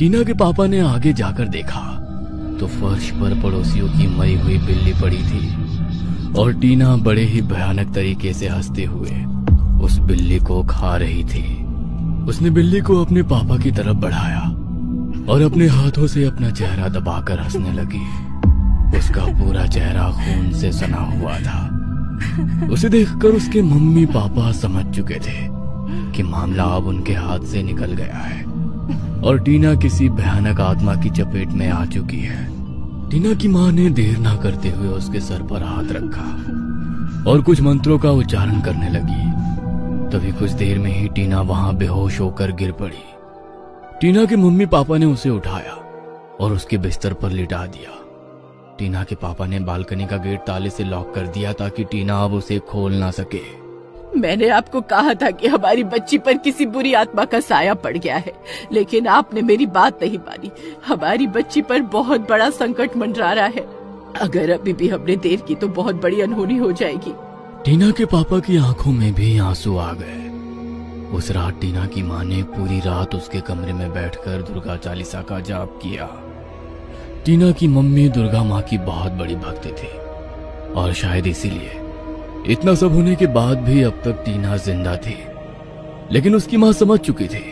टीना के पापा ने आगे जाकर देखा तो फर्श पर पड़ोसियों की मरी हुई बिल्ली पड़ी थी और टीना बड़े ही भयानक तरीके से हंसते हुए उस बिल्ली को खा रही थी। उसने बिल्ली को अपने पापा की तरफ बढ़ाया और अपने हाथों से अपना चेहरा दबाकर हंसने लगी। उसका पूरा चेहरा खून से सना हुआ था। उसे देखकर उसके मम्मी पापा समझ चुके थे कि मामला अब उनके हाथ से निकल गया है और टीना किसी भयानक आत्मा की चपेट में आ चुकी है। टीना की मां ने देर ना करते हुए उसके सर पर हाथ रखा और कुछ मंत्रों का उच्चारण करने लगी। तभी कुछ देर में ही टीना वहां बेहोश होकर गिर पड़ी। टीना के मम्मी पापा ने उसे उठाया और उसके बिस्तर पर लिटा दिया। टीना के पापा ने बालकनी का गेट ताले से लॉक कर दिया ताकि टीना अब उसे खोल ना सके। मैंने आपको कहा था कि हमारी बच्ची पर किसी बुरी आत्मा का साया पड़ गया है, लेकिन आपने मेरी बात नहीं मानी। हमारी बच्ची पर बहुत बड़ा संकट मंडरा रहा है। अगर अभी भी हमने देर की तो बहुत बड़ी अनहोनी हो जाएगी। टीना के पापा की आंखों में भी आंसू आ गए। उस रात टीना की मां ने पूरी रात उसके कमरे में बैठकर दुर्गा चालीसा का जाप किया। टीना की मम्मी दुर्गा माँ की बहुत बड़ी भक्त थी और शायद इसीलिए इतना सब होने के बाद भी अब तक टीना जिंदा थी। लेकिन उसकी मां समझ चुकी थी